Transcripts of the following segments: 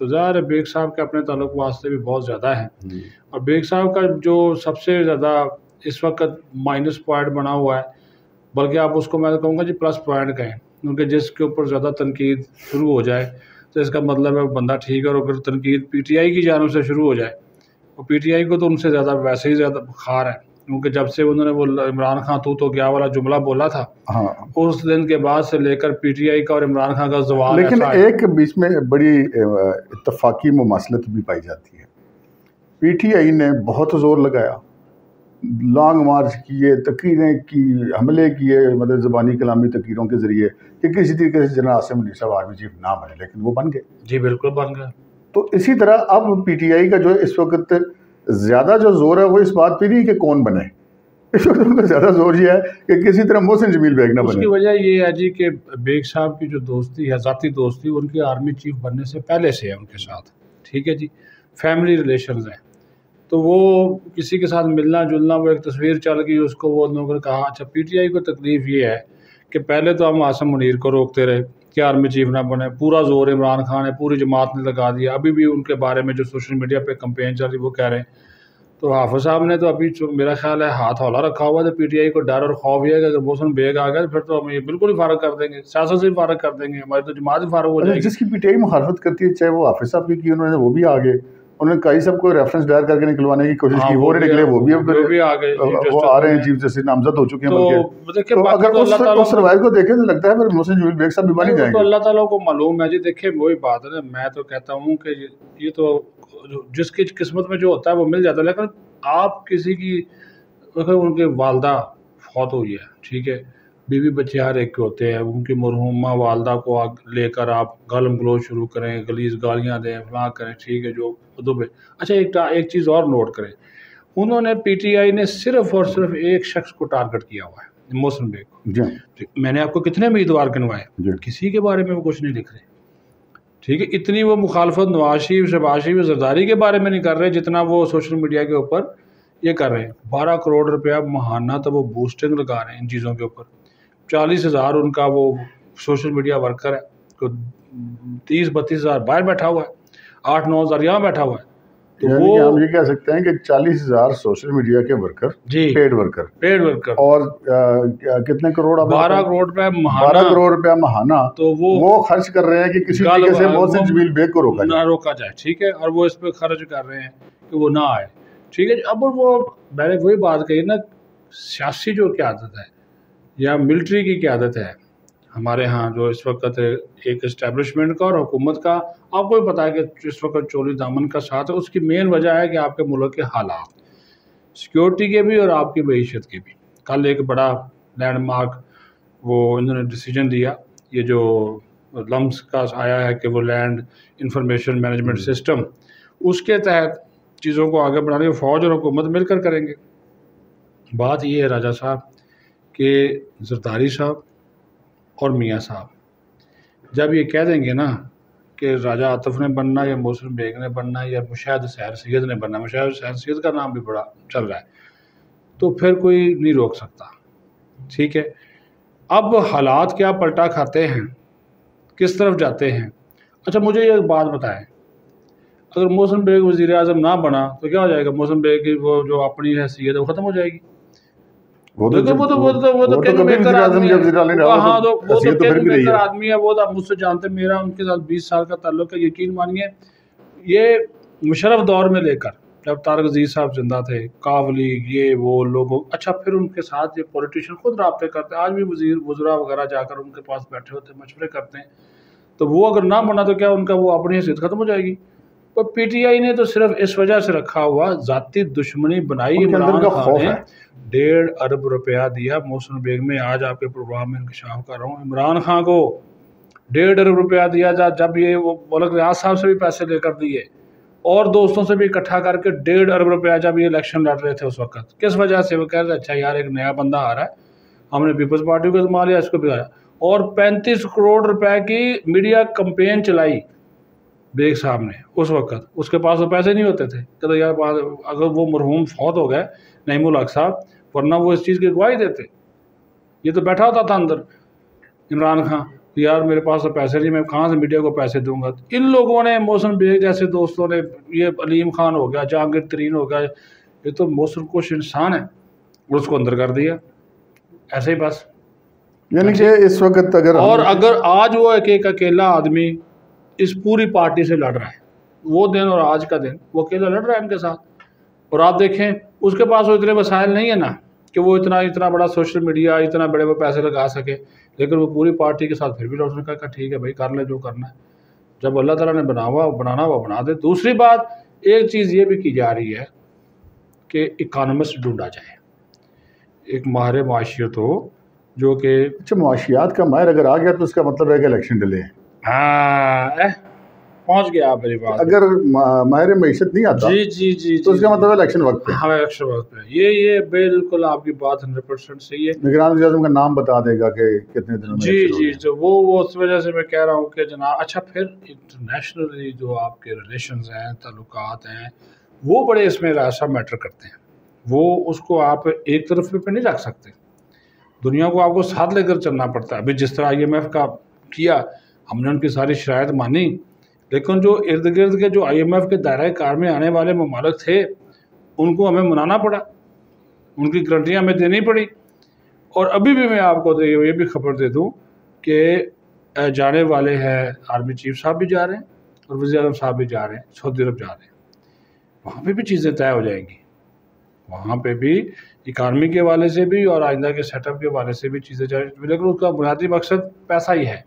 تو ظاہر ہے بیگ صاحب کے اپنے تعلق واسطے بھی بہت زیادہ ہیں، اور بیگ صاحب کا جو سب سے زیادہ اس وقت مائنس پوائنٹ بنا ہوا ہے، بلکہ آپ اس کو میں کہوں گا جی پلس پوائنٹ کہیں، کیونکہ جس کے اوپر زیادہ تنقید شروع ہو جائے تو اس کا مطلب ہے بندہ ٹھیک ہے، اور اگر تنقید پی ٹی آئی کی جانب سے شروع ہو جائے، اور پی ٹی آئی کو تو ان سے زیادہ ویسے ہی زیادہ بخار ہے، کیونکہ جب سے انہوں نے وہ عمران خان تو گیا والا جملہ بولا تھا، اس دن کے بعد سے لے کر پی ٹی آئی کا اور عمران خان کا زوال لیکن ایک بیچ میں بڑی اتفاقی مماثلت بھی پائی جاتی ہے. پی ٹی آئی نے بہت زور لگایا، لانگ مارچ کیے، تقریریں کی، حملے کیے، مطلب زبانی کلامی تقریروں کے ذریعے کہ کسی طریقے سے جنرل عاصم منیر صاحب آرمی چیف نہ بنے، لیکن وہ بن گئے. جی بالکل بن گئے. تو اسی طرح اب پی ٹی آئی کا جو اس وقت زیادہ جو زور ہے وہ اس بات پہ نہیں کہ کون بنے، اس وقت ان کا زیادہ زور یہ ہے کہ کسی طرح محسن جمیل بیگ نہ بنے. اس کی وجہ یہ ہے جی کہ بیگ صاحب کی جو دوستی ہے، ذاتی دوستی، ان کے آرمی چیف بننے سے پہلے سے ہے ان کے ساتھ، ٹھیک ہے جی، فیملی ریلیشنز ہیں. تو وہ کسی کے ساتھ ملنا جلنا، وہ ایک تصویر چل گئی، اس کو وہ لوگوں نے کہا. اچھا پی ٹی آئی کو تکلیف یہ ہے کہ پہلے تو ہم عاصم منیر کو روکتے رہے کہ آرمی چیف نہ بنے، پورا زور عمران خان نے، پوری جماعت نے لگا دیا. ابھی بھی ان کے بارے میں جو سوشل میڈیا پہ کمپین چل رہی وہ کہہ رہے ہیں. تو حافظ صاحب نے تو ابھی میرا خیال ہے ہاتھ ہولا رکھا ہوا ہے. تو پی ٹی آئی کو ڈر اور خوف یہ ہے کہ اگر محسن بیگ آ گئے پھر تو ہم یہ بالکل ہی فارغ کر دیں گے، سیاست سے بھی فارغ کر دیں گے، ہماری تو جماعت ہی فارغ ہو جائے گی. جس کی پی ٹی آئی مخالفت کرتی ہے، چاہے وہ حافظ صاحب کی انہوں نے، وہ بھی آگے انہوں نے کئی سب کو ریفرنس دائر کر کے نکلوانے کی کوشش کی، وہ نکلے، وہ بھی آ رہے ہیں، چیف جسٹس نامزد ہو چکے ہیں. تو اگر اس روایت کو دیکھیں تو لگتا ہے پھر محسن جمیل بیگ صاحب بھی بن ہی جائیں گے. تو اللہ تعالیٰ کو معلوم ہے جی. دیکھیں وہی بات ہے نا، میں تو کہتا ہوں کہ یہ تو جس کی قسمت میں جو ہوتا ہے وہ مل جاتا ہے. لیکن آپ کسی کی، ان کے والدہ فوت ہوئی ہے، ٹھیک ہے، بیوی بچے ہر ایک کے ہوتے ہیں، ان کی مرحومہ والدہ کو لے کر آپ گالم گلوچ شروع کریں، گلیز گالیاں دیں، فلاں کریں، ٹھیک ہے، جو اردو پہ. اچھا ایک چیز اور نوٹ کریں، انہوں نے پی ٹی آئی نے صرف اور صرف ایک شخص کو ٹارگٹ کیا ہوا ہے، محسن بیگ کو. میں نے آپ کو کتنے امیدوار گنوائے، کسی کے بارے میں وہ کچھ نہیں لکھ رہے، ٹھیک ہے. اتنی وہ مخالفت نواز شریف، شہباز شریف، زرداری کے بارے میں نہیں کر رہے جتنا وہ سوشل میڈیا کے اوپر یہ کر رہے ہیں. 12 کروڑ روپیہ ماہانہ تو وہ بوسٹنگ لگا رہے ہیں ان چیزوں کے اوپر. 40,000 ان کا وہ سوشل میڈیا ورکر ہے، تو 30-32 ہزار باہر بیٹھا ہوا ہے، 8-9 ہزار یہاں بیٹھا ہوا ہے. تو وہ ہم یہ کہہ سکتے ہیں کہ 40,000 سوشل میڈیا کے ورکر، جی پیڈ ورکر، اور کتنے کروڑ، 12 کروڑ روپے ماہانہ، 12 کروڑ روپیہ ماہانہ تو وہ خرچ کر رہے ہیں کہ کسی طریقے سے محسن جمیل بیگ کو روکا جائے، ٹھیک ہے. اور وہ اس پہ خرچ کر رہے ہیں کہ وہ نہ آئے، ٹھیک ہے. اب وہ میں نے وہی بات کہی نا، سیاسی جو قیادت ہے یا ملٹری کی قیادت ہے ہمارے ہاں جو اس وقت ایک اسٹیبلشمنٹ کا اور حکومت کا، آپ کو بھی پتا ہے کہ اس وقت چولی دامن کا ساتھ ہے. اس کی مین وجہ ہے کہ آپ کے ملک کے حالات، سیکیورٹی کے بھی اور آپ کی معیشت کے بھی. کل ایک بڑا لینڈ مارک وہ انہوں نے ڈیسیجن دیا، یہ جو لمس کا آیا ہے کہ وہ لینڈ انفارمیشن مینجمنٹ سسٹم، اس کے تحت چیزوں کو آگے بڑھانے فوج اور حکومت مل کر کریں گے. بات یہ ہے راجہ صاحب کہ زرداری صاحب اور میاں صاحب جب یہ کہہ دیں گے نا کہ راجہ عاطف نے بننا یا محسن بیگ نے بننا یا مشاہد سیر سید نے بننا، مشاہد سیر سید کا نام بھی بڑا چل رہا ہے، تو پھر کوئی نہیں روک سکتا، ٹھیک ہے. اب حالات کیا پلٹا کھاتے ہیں، کس طرف جاتے ہیں. اچھا مجھے یہ بات بتائیں، اگر محسن بیگ وزیر اعظم نہ بنا تو کیا ہو جائے گا؟ محسن بیگ کی وہ جو اپنی حیثیت ہے وہ ختم ہو جائے گی. وہ تو کنگ میکر آدمی ہے، وہ تو مجھ سے جانتے، میرا ان کے ساتھ 20 سال کا تعلق ہے. یقین مانیے یہ مشرف دور میں لے کر جب طارق عزیز صاحب زندہ تھے، کاولی، یہ وہ لوگوں، اچھا پھر ان کے ساتھ یہ پولیٹیشین خود رابطے کرتے ہیں، آج بھی وزراء وغیرہ جا کر ان کے پاس بیٹھے ہوتے ہیں، مشورے کرتے ہیں. تو وہ اگر نہ بنا تو کیا ان کا وہ اپنی حیثیت ختم ہو جائے گی؟ اور پی ٹی آئی نے تو صرف اس وجہ سے رکھا ہوا، ذاتی دشمنی بنائی. عمران خان نے 1.5 ارب روپیہ دیا محسن بیگ میں، آج آپ کے پروگرام میں انکشاف کر رہا ہوں، عمران خان کو 1.5 ارب روپیہ دیا جب یہ وہ ملک ریاض صاحب سے بھی پیسے لے کر دیے اور دوستوں سے بھی اکٹھا کر کے 1.5 ارب روپیہ جب یہ الیکشن لڑ رہے تھے اس وقت. کس وجہ سے؟ وہ کہہ رہے تھے اچھا یار ایک نیا بندہ آ رہا ہے، ہم نے پیپلز پارٹی کو ازما لیا، اس کو بھی آیا. اور 35 کروڑ روپے کی میڈیا کمپین چلائی بیگ صاحب نے اس وقت. اس کے پاس وہ پیسے نہیں ہوتے تھے کہ یار اگر وہ مرحوم فوت ہو گئے نعیم الحق صاحب، ورنہ وہ اس چیز کی گواہی دیتے. یہ تو بیٹھا ہوتا تھا اندر عمران خان، یار میرے پاس تو پیسے نہیں، میں کہاں سے میڈیا کو پیسے دوں گا. ان لوگوں نے، محسن بیگ جیسے دوستوں نے، یہ علیم خان ہو گیا، جہانگیر ترین ہو گیا، یہ تو محسن کش انسان ہے، اور اس کو اندر کر دیا ایسے ہی بس. یعنی کہ اس وقت اگر آج وہ ایک اکیلا آدمی اس پوری پارٹی سے لڑ رہا ہے، وہ دن اور آج کا دن وہ اکیلا لڑ رہا ہے ان کے ساتھ. اور آپ دیکھیں اس کے پاس وہ اتنے وسائل نہیں ہے نا کہ وہ اتنا بڑا سوشل میڈیا، اتنا بڑے وہ پیسے لگا سکے، لیکن وہ پوری پارٹی کے ساتھ پھر بھی ڈاکٹر نے کہا ٹھیک ہے بھائی کر لے جو کرنا ہے، جب اللہ تعالیٰ نے بنانا ہوا بنا دے. دوسری بات ایک چیز یہ بھی کی جا رہی ہے کہ اکانومسٹ ڈھونڈا جائے، ایک ماہر معاشیت ہو جو کہ اچھا معاشیات کا ماہر اگر آ گیا تو اس کا مطلب ہے کہ الیکشن ڈیلے ہے. ہاں پہنچ گیا آپ میری بات. اگر ماہر معیشت نہیں آتا جی تو اس کا مطلب الیکشن وقت پہ. ہاں الیکشن وقت پہ. یہ بالکل آپ کی بات 100% صحیح ہے. نگران وزیر اعظم کا نام بتا دے گا کہ کتنے دنوں میں. جی جو وہ اس وجہ سے میں کہہ رہا ہوں کہ جناب اچھا پھر انٹرنیشنلی جو آپ کے ریلیشنز ہیں، تعلقات ہیں، وہ بڑے اس میں ایسا میٹر کرتے ہیں. وہ اس کو آپ ایک طرف پہ نہیں رکھ سکتے، دنیا کو آپ کو ساتھ لے کر چلنا پڑتا ہے. ابھی جس طرح IMF کا کیا، ہم نے ان کی ساری شرائط مانی، لیکن جو ارد گرد کے جو IMF کے دائرۂ کار میں آنے والے ممالک تھے ان کو ہمیں منانا پڑا، ان کی گارنٹیاں ہمیں دینی پڑی. اور ابھی بھی میں آپ کو یہ بھی خبر دے دوں کہ جانے والے ہیں آرمی چیف صاحب بھی جا رہے ہیں اور وزیر اعظم صاحب بھی جا رہے ہیں، سعودی عرب جا رہے ہیں. وہاں پہ بھی چیزیں طے ہو جائیں گی، وہاں پہ بھی اکانومی کے حوالے سے بھی اور آئندہ کے سیٹ اپ کے حوالے سے بھی چیزیں جائیں. لیکن اس کا بنیادی مقصد پیسہ ہی ہے،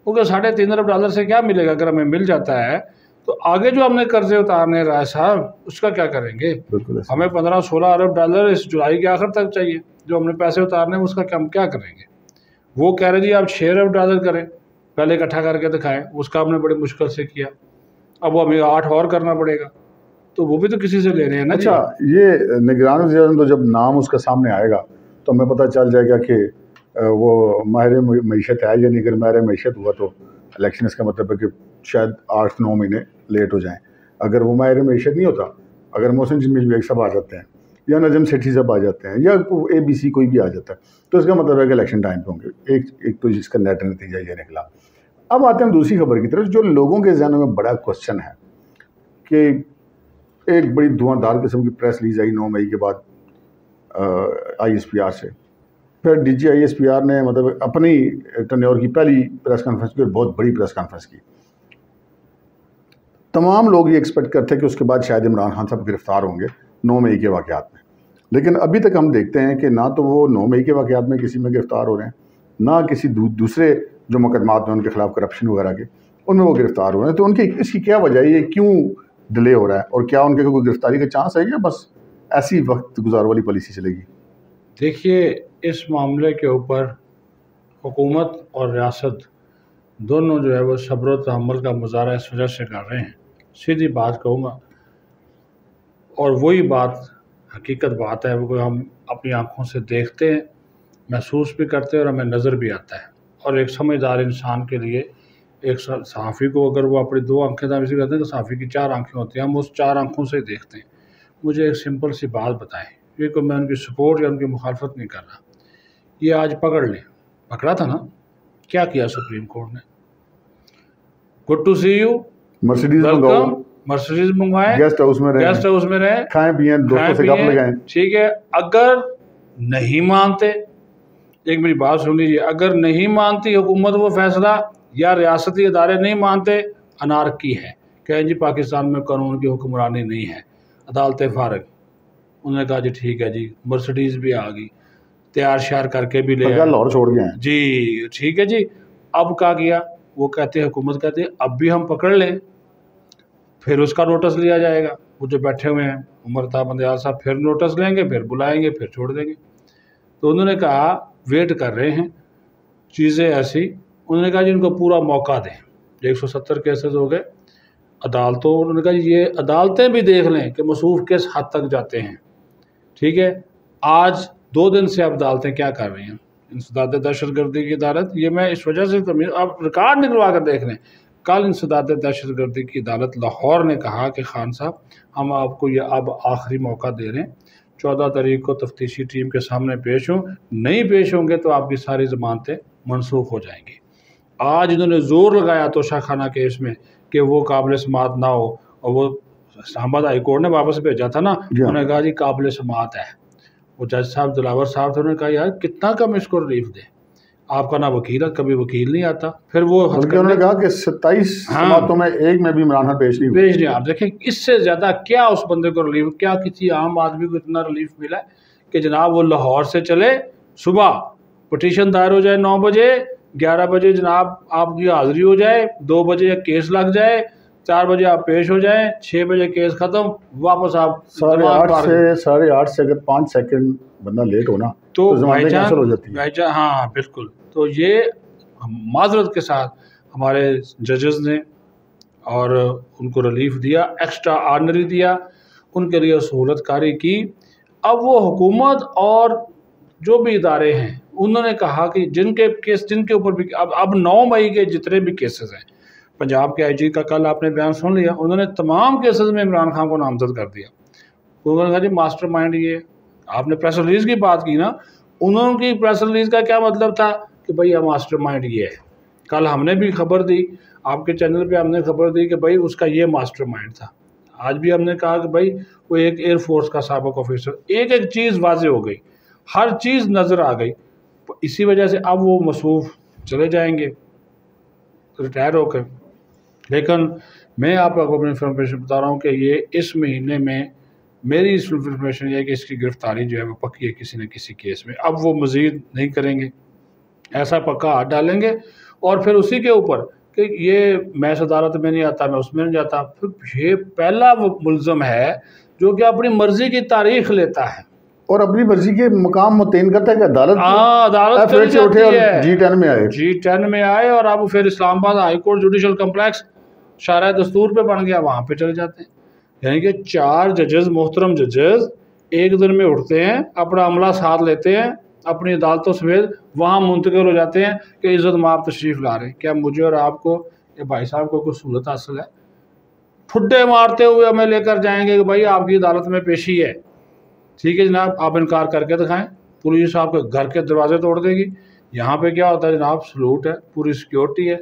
کیونکہ $3.5 ارب سے کیا ملے گا اگر ہمیں مل جاتا ہے تو آگے جو ہم نے قرضے اتارنے رائے صاحب اس کا کیا کریں گے. ہمیں $15-16 ارب اس جولائی کے آخر تک چاہیے جو ہم نے پیسے اتارنے، اس کا ہم کیا کریں گے. وہ کہہ رہے جی آپ $6 ارب کریں، پہلے اکٹھا کر کے دکھائیں، اس کا ہم نے بڑی مشکل سے کیا، اب وہ ہمیں 8 اور کرنا پڑے گا، تو وہ بھی تو کسی سے لے رہے ہیں نا. اچھا یہ نگران وزیر اعظم تو جب نام اس کا سامنے آئے گا تو ہمیں پتہ چل جائے گا کہ وہ ماہر معیشت ہے یا نہیں. اگر ماہر معیشت ہوا تو الیکشن اس کا مطلب ہے کہ شاید 8-9 مہینے لیٹ ہو جائیں. اگر وہ ماہر معیشت نہیں ہوتا، اگر محسن جمیل بیگ صاحب آ جاتے ہیں یا نجم سیٹھی صاحب آ جاتے ہیں یا ABC کوئی بھی آ جاتا ہے تو اس کا مطلب ہے کہ الیکشن ٹائم پہ ہوں گے. ایک تو جس کا نیٹ نتیجہ یہ نکلا. اب آتے ہیں دوسری خبر کی طرف جو لوگوں کے ذہنوں میں بڑا کوشچن ہے کہ ایک بڑی دھواں قسم کی پریس ریلیز آئی 9 مئی کے بعد ISPR سے. پھر DG ISPR نے مطلب اپنی ٹینیور کی پہلی پریس کانفرنس کی اور بہت بڑی پریس کانفرنس کی. تمام لوگ یہ ایکسپیکٹ کرتے ہیں کہ اس کے بعد شاید عمران خان صاحب گرفتار ہوں گے 9 مئی کے واقعات میں، لیکن ابھی تک ہم دیکھتے ہیں کہ نہ تو وہ 9 مئی کے واقعات میں کسی میں گرفتار ہو رہے ہیں، نہ کسی دوسرے جو مقدمات میں ان کے خلاف کرپشن وغیرہ کے ان میں وہ گرفتار ہو رہے ہیں. تو ان کی اس کی کیا وجہ ہے، یہ کیوں ڈیلے ہو رہا ہے، اور کیا ان کے کوئی گرفتاری کا چانس ہے یا بس ایسی وقت گزار والی پالیسی چلے گی؟ دیکھیے اس معاملے کے اوپر حکومت اور ریاست دونوں جو ہے وہ صبر و تحمل کا مظاہرہ اس وجہ سے کر رہے ہیں. سیدھی بات کہوں گا، اور وہی بات حقیقت بات ہے وہ ہم اپنی آنکھوں سے دیکھتے ہیں، محسوس بھی کرتے ہیں اور ہمیں نظر بھی آتا ہے. اور ایک سمجھدار انسان کے لیے، ایک صحافی کو اگر وہ اپنی 2 آنکھیں تھا اسی کہتے ہیں کہ صحافی کی 4 آنکھیں ہوتی ہیں، ہم اس 4 آنکھوں سے دیکھتے ہیں. مجھے ایک سمپل سی بات بتائیں، یہ کہ میں ان کی سپورٹ یا ان کی مخالفت نہیں کر رہا، یہ آج پکڑ لیں، پکڑا تھا نا، کیا کیا سپریم کورٹ نے؟ Good to see you, welcome, Mercedes منگوائیں، گیسٹ ہاؤس میں رہیں، کھائیں پئیں، دوستوں سے گپ لگائیں. ٹھیک ہے. اگر نہیں مانتے، ایک میری بات سن لیجیے، اگر نہیں مانتی حکومت وہ فیصلہ یا ریاستی ادارے نہیں مانتے، انارکی ہے، کہیں جی پاکستان میں قانون کی حکمرانی نہیں ہے، عدالتیں فارغ. انہوں نے کہا جی ٹھیک ہے جی، مرسیڈیز بھی آ گئی، تیار شیار کر کے بھی لے لاہور چھوڑ گئے ہیں جی، ٹھیک ہے جی. اب کیا کیا، وہ کہتے ہیں، حکومت کہتے ہیں اب بھی ہم پکڑ لیں، پھر اس کا نوٹس لیا جائے گا. وہ جو بیٹھے ہوئے ہیں عمر تا بندیال صاحب پھر نوٹس لیں گے، پھر بلائیں گے، پھر چھوڑ دیں گے. تو انہوں نے کہا ویٹ کر رہے ہیں چیزیں ایسی. انہوں نے کہا جی ان کو پورا موقع دیں. 170 کیسز ہو گئے عدالتوں، انہوں نے کہا جی یہ عدالتیں بھی دیکھ لیں کہ موصوف کس حد تک جاتے ہیں. ٹھیک ہے. آج 2 دن سے اب عدالتیں کیا کر رہی ہیں، انسداد دہشت گردی کی عدالت، یہ میں اس وجہ سے آپ ریکارڈ نکلوا کر دیکھ لیں. کل انسداد دہشت گردی کی عدالت لاہور نے کہا کہ خان صاحب ہم آپ کو یہ اب آخری موقع دے رہے ہیں، 14 تاریخ کو تفتیشی ٹیم کے سامنے پیش ہوں، نہیں پیش ہوں گے تو آپ کی ساری ضمانتیں منسوخ ہو جائیں گی. آج انہوں نے زور لگایا توشہ خانہ کیس میں کہ وہ قابل سماعت نہ ہو، اور وہ اسلام آباد ہائی کورٹ نے واپس بھیجا تھا نا، انہوں نے کہا جی قابل سماعت ہے۔ وہ جج صاحب دلاور صاحب تھے، انہوں نے کہا یار کتنا کم اس کو ریلیف دیں، آپ کا نہ وکیل ہے، کبھی وکیل نہیں آتا۔ پھر وہ انہوں نے کہا کہ 27 سماعتوں میں ایک میں بھی عمران خان پیش نہیں۔ آپ دیکھیں اس سے زیادہ کیا اس بندے کو ریلیف، کیا کسی عام آدمی کو اتنا ریلیف ملا ہے کہ جناب وہ لاہور سے چلے، صبح پٹیشن دائر ہو جائے 9 بجے، 11 بجے جناب آپ کی حاضری ہو جائے، 2 بجے کیس لگ جائے، 4 بجے آپ پیش ہو جائیں، 6 بجے کیس ختم، واپس آپ 8:30 سے اگر 5 سیکنڈ بندہ لیٹ ہونا تو زمانت کینسل ہو جاتی ہے۔ ہاں بالکل۔ تو یہ معذرت کے ساتھ ہمارے ججز نے اور ان کو ریلیف دیا، ایکسٹرا آرڈنری دیا، ان کے لیے سہولت کاری کی۔ اب وہ حکومت اور جو بھی ادارے ہیں انہوں نے کہا کہ جن کے اوپر بھی اب 9 مئی کے جتنے بھی کیسز ہیں، پنجاب کے آئی جی کا کل آپ نے بیان سن لیا، انہوں نے تمام کیسز میں عمران خان کو نامزد کر دیا۔ انہوں نے کہا جی ماسٹر مائنڈ یہ، آپ نے پریس ریلیز کی بات کی نا، انہوں کی پریس ریلیز کا کیا مطلب تھا کہ بھئی ماسٹر مائنڈ یہ ہے۔ کل ہم نے بھی خبر دی، آپ کے چینل پہ ہم نے خبر دی کہ بھئی اس کا یہ ماسٹر مائنڈ تھا۔ آج بھی ہم نے کہا کہ بھئی وہ ایک ایئر فورس کا سابق آفیسر، ایک ایک چیز واضح ہو گئی، ہر چیز نظر آ گئی۔ اسی وجہ سے اب وہ مصروف چلے جائیں گے ریٹائر ہو کے۔ لیکن میں آپ کو اپنی انفارمیشن بتا رہا ہوں کہ یہ اس مہینے میں میری اس انفارمیشن یہ ہے کہ اس کی گرفتاری جو ہے وہ پکی ہے کسی نہ کسی کیس میں۔ اب وہ مزید نہیں کریں گے، ایسا پکا ہاتھ ڈالیں گے، اور پھر اسی کے اوپر کہ یہ میں اس عدالت میں نہیں آتا، میں اس میں نہیں جاتا۔ پھر یہ پہلا وہ ملزم ہے جو کہ اپنی مرضی کی تاریخ لیتا ہے اور اپنی مرضی کے مقام متعین کرتا ہے کہ عدالت چلی جاتی ہے، G10 میں آئے، اور اب پھر اسلام آباد ہائی کورٹ جوڈیشل کمپلیکس شارع دستور پہ بن گیا، وہاں پہ چلے جاتے ہیں۔ یعنی کہ 4 ججز، محترم ججز، ایک دن میں اٹھتے ہیں، اپنا عملہ ساتھ لیتے ہیں، اپنی عدالتوں سمیت وہاں منتقل ہو جاتے ہیں کہ عزت مآب تشریف لا رہے ہیں۔ کیا مجھے اور آپ کو یا بھائی صاحب کو کوئی سہولت حاصل ہے؟ ٹھڈے مارتے ہوئے ہمیں لے کر جائیں گے کہ بھائی آپ کی عدالت میں پیشی ہے، ٹھیک ہے جناب، آپ انکار کر کے دکھائیں، پولیس آپ کے گھر کے دروازے توڑ دے گی۔ یہاں پہ کیا ہوتا ہے جناب، سلوٹ ہے، پوری سیکیورٹی ہے،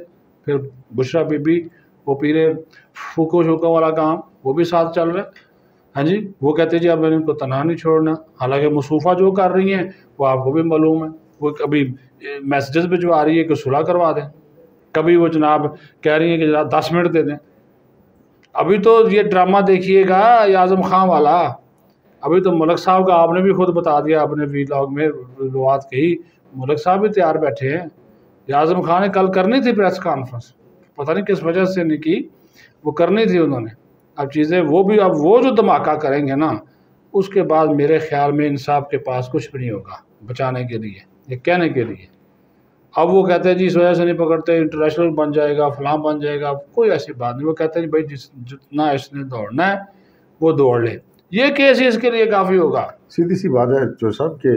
پھر بشرا بی بی وہ پیرے پھوکو شوکو والا کام وہ بھی ساتھ چل رہا ہے۔ ہاں جی، وہ کہتے ہیں جی اب میں نے ان کو تنہا نہیں چھوڑنا، حالانکہ مصوفہ جو کر رہی ہیں وہ آپ کو بھی معلوم ہے، وہ کبھی میسیجز بھجوا رہی ہے کہ صلح کروا دیں، کبھی وہ جناب کہہ رہی ہیں کہ جناب 10 منٹ دے دیں۔ ابھی تو یہ ڈرامہ دیکھیے گا اعظم خان والا، ابھی تو ملک صاحب کا آپ نے بھی خود بتا دیا اپنے ویلاگ میں، بات کہی، ملک صاحب بھی تیار بیٹھے ہیں۔ اعظم خان نے کل کرنی تھی پریس کانفرنس، پتہ نہیں کس وجہ سے نہیں کی، وہ کرنی تھی انہوں نے۔ اب چیزیں وہ بھی، اب وہ جو دھماکہ کریں گے نا، اس کے بعد میرے خیال میں انصاف کے پاس کچھ بھی نہیں ہوگا بچانے کے لیے، یہ کہنے کے لیے۔ اب وہ کہتے ہیں جی اس وجہ سے نہیں پکڑتے، انٹرنیشنل بن جائے گا، فلاں بن جائے گا، کوئی ایسی بات نہیں۔ وہ کہتے ہیں جی بھائی جتنا اس نے دوڑنا ہے وہ دوڑ لے، یہ کیس اس کے لیے کافی ہوگا۔ سیدھی سی بات ہے جو صاحب کہ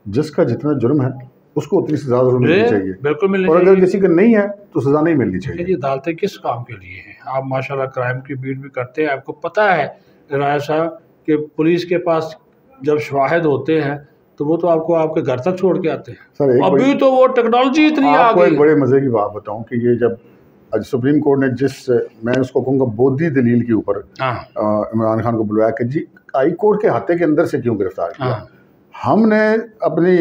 جس کا جتنا جرم ہے اس کو اتنی سزا ضرور ملنی چاہیے، بالکل ملنی اور چاہیے۔ اگر کسی کا نہیں ہے تو سزا نہیں ملنی چاہیے۔ جی عدالتیں کس کام کے لیے ہیں؟ آپ ماشاءاللہ کرائم کی بیٹ بھی کرتے ہیں، آپ کو پتہ ہے رائے صاحب کہ پولیس کے پاس جب شواہد ہوتے ہیں تو وہ تو آپ کو آپ کے گھر تک چھوڑ کے آتے ہیں۔ ابھی تو وہ ٹیکنالوجی اتنی آ گئی۔ آپ کو ایک بڑے مزے کی بات بتاؤں کہ یہ جب سپریم کورٹ نے جس، میں اس کو کہوں گا بودھی دلیل کے اوپر عمران خان کو بلوایا کہ جی ہائی کورٹ کے ہاتھے کے اندر سے کیوں گرفتار کیا، ہم نے اپنی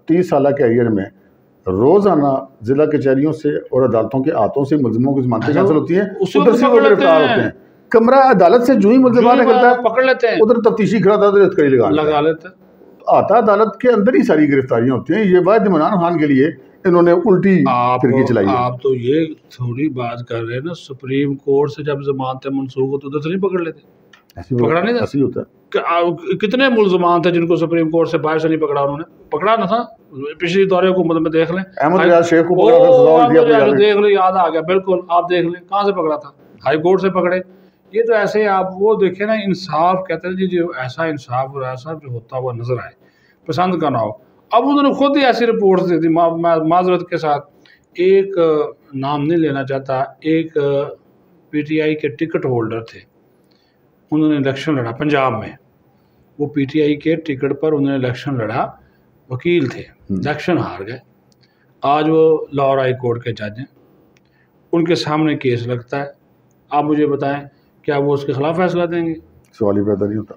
30 سالہ کیریئر میں روزانہ ضلع کچہریوں سے اور عدالتوں کے ہاتھوں سے ملزموں کی ضمانتیں حاصل ہوتی ہیں، ادھر سے وہ گرفتار ہوتے ہیں۔ کمرہ عدالت سے جو ہی ملزمان نکلتا ہے پکڑ لیتے ہیں، ادھر تفتیشی کھڑا تھا ادھر ہتھکڑی لگا لیتے ہیں۔ آتا عدالت کے اندر ہی ساری گرفتاریاں ہوتی ہیں۔ یہ بات عمران خان کے لیے انہوں نے الٹی پھرکی چلائی ہے۔ آپ تو یہ تھوڑی بات کر رہے ہیں نا، سپریم کورٹ سے جب ضمانتیں منسوخ ہوتی ادھر سے نہیں پکڑ لیتے، پکڑا نہیں تھا؟ ایسے ہوتا ہے۔ کتنے ملزمان تھے جن کو سپریم کورٹ سے باہر سے نہیں پکڑا، انہوں نے پکڑا نہ تھا؟ پچھلی دور حکومت میں دیکھ لیں، احمد ریاض شیخ کو پکڑا تھا، سزا دیا، دیکھ لیں، یاد آ گیا، بالکل آپ دیکھ لیں کہاں سے پکڑا تھا، ہائی کورٹ سے پکڑے۔ یہ تو ایسے آپ وہ دیکھیں نا، انصاف کہتے ہیں جی جو ایسا انصاف اور ایسا جو ہوتا ہوا نظر آئے، پسند کا نہ ہو۔ اب انہوں نے خود ہی ایسی رپورٹس دی تھی، معذرت کے ساتھ ایک نام نہیں لینا چاہتا، ایک پی ٹی آئی کے ٹکٹ ہولڈر تھے، انہوں نے الیکشن لڑا پنجاب میں، وہ پی ٹی آئی کے ٹکٹ پر انہوں نے الیکشن لڑا، وکیل تھے، الیکشن ہار گئے۔ آج وہ لاہور ہائی کورٹ کے جج ہیں، ان کے سامنے کیس لگتا ہے. آپ مجھے بتائیں کیا وہ اس کے خلاف فیصلہ دیں گے؟ سوال ہی پیدا نہیں ہوتا.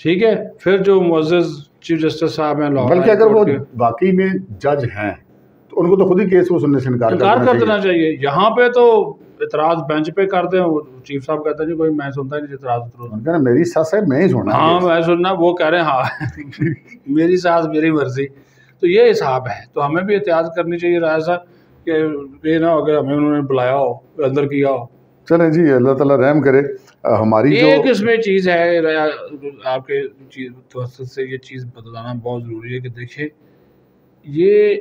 ٹھیک ہے. پھر جو معزز چیف جسٹس صاحب ہیں لاہور، بلکہ اگر وہ واقعی میں جج ہیں تو ان کو تو خود ہی کیس کو سننے سے انکار کر دینا چاہیے. یہاں پہ تو اعتراض بینچ پہ کرتے ہیں، چیف صاحب کہتے ہیں جی کوئی میں سنتا ہی نہیں اعتراض. میری ساس ہے میں ہی سننا. ہاں میں سننا، وہ کہہ رہے ہیں ہاں میری ساس میری مرضی. تو یہ حساب ہے. تو ہمیں بھی احتیاط کرنی چاہیے راجہ صاحب کہ یہ نہ ہو کہ ہمیں انہوں نے بلایا ہو اندر کیا ہو. چلیں جی، اللہ تعالیٰ رحم کرے. ہماری ایک اس میں چیز ہے آپ کے توسط سے یہ چیز بتلانا بہت ضروری ہے کہ دیکھیں یہ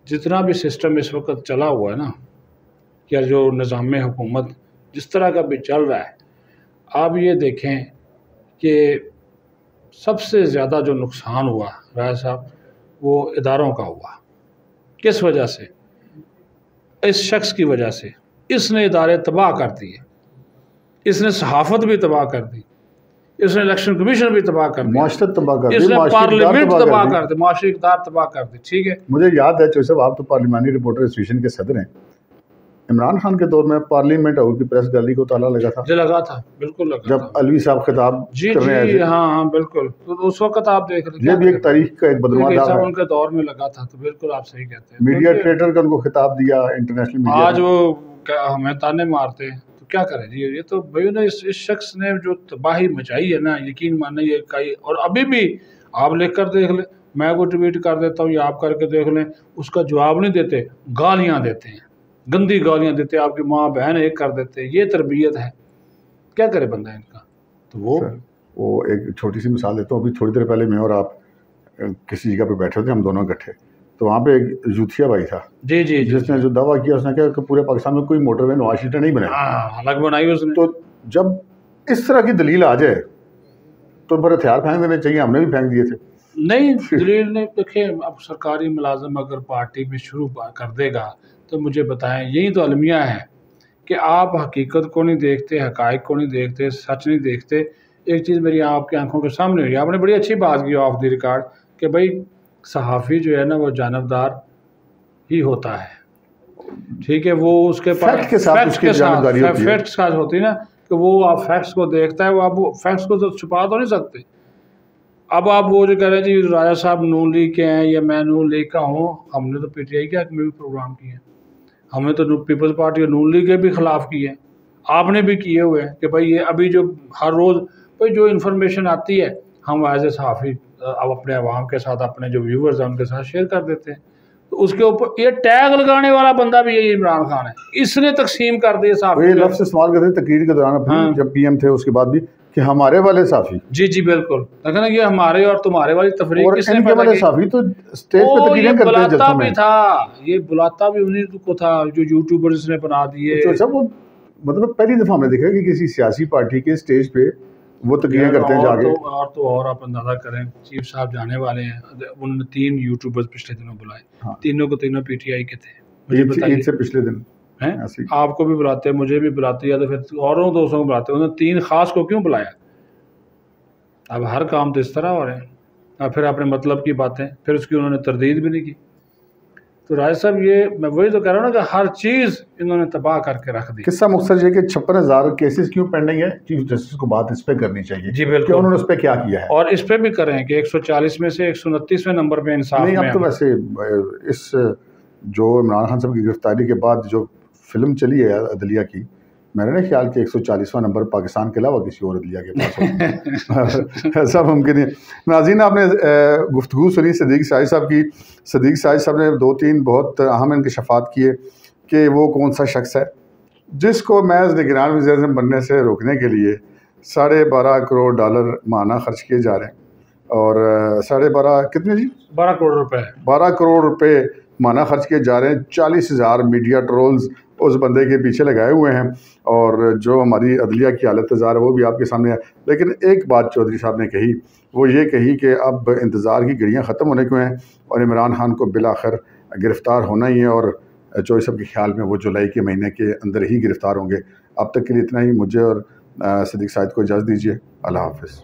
جتنا بھی سسٹم اس وقت چلا ہوا ہے نا، یا جو نظام حکومت جس طرح کا بھی چل رہا ہے، آپ یہ دیکھیں کہ سب سے زیادہ جو نقصان ہوا راجہ صاحب وہ اداروں کا ہوا. کس وجہ سے؟ اس شخص کی وجہ سے. اس نے ادارے تباہ کر دیے، اس نے صحافت بھی تباہ کر دی، اس نے الیکشن کمیشن بھی تباہ کر دی، معاشرت تباہ کر دی، اس نے پارلیمنٹ تباہ کر دی، معاشی اقدار تباہ کر دی. ٹھیک ہے. مجھے یاد ہے چوہدری صاحب، آپ تو پارلیمانی رپورٹر ایسوسیشن کے صدر ہیں. عمران خان کے دور میں پارلیمنٹ ہاؤس کی پریس گیلری کو تالا لگا تھا. جو لگا تھا، بالکل لگا جب تھا. علوی صاحب خطاب جی کرنے آئے جی تھے. ہاں بالکل. تو اس وقت آپ دیکھ رہے یہ بھی ایک تاریخ کا ایک بدنما داغ ہے. ان کے دور میں لگا تھا. تو بالکل آپ صحیح کہتے ہیں. میڈیا ٹریٹر کا ان کو خطاب دیا انٹرنیشنل میڈیا. آج وہ ہمیں تانے مارتے ہیں تو کیا کریں جی. یہ تو بھائی نے اس شخص نے جو تباہی مچائی ہے نا، یقین ماننا یہ کئی. اور ابھی بھی آپ لکھ کر دیکھ لیں، میں کو ٹویٹ کر دیتا ہوں یا آپ کر کے دیکھ لیں، اس کا جواب نہیں دیتے، گالیاں دیتے ہیں، گندی گالیاں دیتے ہیں. آپ کی ماں بہن ایک کر دیتے ہیں. یہ تربیت ہے. کیا کرے بندہ ان کا. تو وہ ایک چھوٹی سی مثال دیتا ہوں. ابھی تھوڑی دیر پہلے میں اور آپ کسی جگہ پہ بیٹھے ہوتے، ہم دونوں اکٹھے، تو وہاں پہ ایک یوتھیا بھائی تھا جی جی جس نے جو دعویٰ کیا، اس نے کہا کہ پورے پاکستان میں کوئی موٹر وے نواز شریف نے نہیں بنایا. الگ بنائی اس نے. تو جب اس طرح کی دلیل آ جائے تو پھر ہتھیار پھینک دینے چاہیے. ہم نے بھی پھینک دیے تھے. نہیں دلیل نہیں. دیکھیں اب سرکاری ملازم اگر پارٹی میں شروع کر دے گا تو مجھے بتائیں، یہی تو المیہ ہے کہ آپ حقیقت کو نہیں دیکھتے، حقائق کو نہیں دیکھتے، سچ نہیں دیکھتے. ایک چیز میری آپ کی آنکھوں کے سامنے ہوئی. آپ نے بڑی اچھی بات کی آف دی ریکارڈ کہ بھائی صحافی جو ہے نا وہ جانبدار ہی ہوتا ہے. ٹھیک ہے. وہ اس کے پاس فیکٹ کے ساتھ ہوتی ہے نا، کہ وہ آپ فیکٹس کو دیکھتا ہے. وہ آپ فیکٹس کو تو چھپا تو نہیں سکتے. اب آپ وہ جو کہہ رہے ہیں جی راجہ صاحب نون لیگ کے ہیں یا میں نون لیگ کا ہوں، ہم نے تو پی ٹی آئی کے حق میں بھی پروگرام کیے ہیں. ہم نے تو پیپلز پارٹی اور نون لیگ کے بھی خلاف کیے ہیں. آپ نے بھی کیے ہوئے ہیں کہ بھائی یہ ابھی جو ہر روز بھائی جو انفارمیشن آتی ہے ہم ایز اے صحافی اب اپنے عوام کے ساتھ، اپنے جو ویورز ہیں ان کے ساتھ شیئر کر دیتے ہیں. تو اس کے اوپر یہ ٹیگ لگانے والا بندہ بھی یہی عمران خان ہے. اس نے تقسیم کر دی صحافی. یہ لفظ استعمال کرتے ہیں تقریر کے دوران جب پی ایم تھے، اس کے بعد بھی کہ ہمارے والے صحافی. جی جی بالکل. دیکھیں نا یہ ہمارے اور تمہارے والی تفریق. اور ان کے والے صحافی تو اسٹیج پہ تقریریں کرتے ہیں بلاتا بھی تھا. یہ بلاتا بھی انہیں کو تھا جو یوٹیوبرز نے بنا دیے. وہ مطلب پہلی دفعہ ہم نے دیکھا کہ کسی سیاسی پارٹی کے اسٹیج پہ وہ تقریریں کرتے ہیں جا کے. اور آپ اندازہ کریں چیف صاحب جانے والے ہیں. انہوں نے 3 یوٹیوبرز پچھلے دنوں بلائے. تینوں کو تینوں پی ٹی آئی کے تھے. مجھے بتائیے سے پچھلے دن آپ کو بھی بلاتے ہیں، مجھے بھی بلاتے، یا تو پھر اوروں دوستوں کو بلاتے. انہوں نے 3 خاص کو کیوں بلایا؟ اب ہر کام تو اس طرح ہو رہے ہیں. اور پھر اپنے مطلب کی باتیں، پھر اس کی انہوں نے تردید بھی نہیں کی. تو راج صاحب یہ میں وہی تو کہہ رہا ہوں نا کہ ہر چیز انہوں نے تباہ کر کے رکھ دی. قصہ مختصر یہ کہ 56,000 کیسز کیوں پینڈنگ ہے. چیف جسٹس کو بات اس پہ کرنی چاہیے. جی بالکل. کہ انہوں نے اس پہ کیا کیا ہے، اور اس پہ بھی کریں کہ 140 میں سے 129ویں نمبر پہ انصاف نہیں. اب تو ویسے اس جو عمران خان صاحب کی گرفتاری کے بعد جو فلم چلی ہے عدلیہ کی، میں نے نہیں خیال کہ 140واں نمبر پاکستان کے علاوہ کسی اور عدلیہ کے پاس ہو. ایسا ممکن ہے. ناظرین آپ نے گفتگو سنی صدیق ساجد صاحب کی. صدیق ساجد صاحب نے 2-3 بہت اہم انکشافات کیے کہ وہ کون سا شخص ہے جس کو محض نگران وزیر اعظم بننے سے روکنے کے لیے $12.5 کروڑ ماہانہ خرچ کیے جا رہے ہیں. اور 12.5 کتنے جی 12 کروڑ روپے 12 کروڑ روپے ماہانہ خرچ کیے جا رہے ہیں. 40,000 میڈیا ٹرولز اس بندے کے پیچھے لگائے ہوئے ہیں. اور جو ہماری عدلیہ کی حالت زار ہے وہ بھی آپ کے سامنے ہے. لیکن ایک بات چودھری صاحب نے کہی، وہ یہ کہی کہ اب انتظار کی گھڑیاں ختم ہونے کو ہیں اور عمران خان کو بالآخر گرفتار ہونا ہی ہے. اور چودھری صاحب کے خیال میں وہ جولائی کے مہینے کے اندر ہی گرفتار ہوں گے. اب تک کے لیے اتنا ہی. مجھے اور صدیق ساجد کو اجازت دیجیے. اللہ حافظ.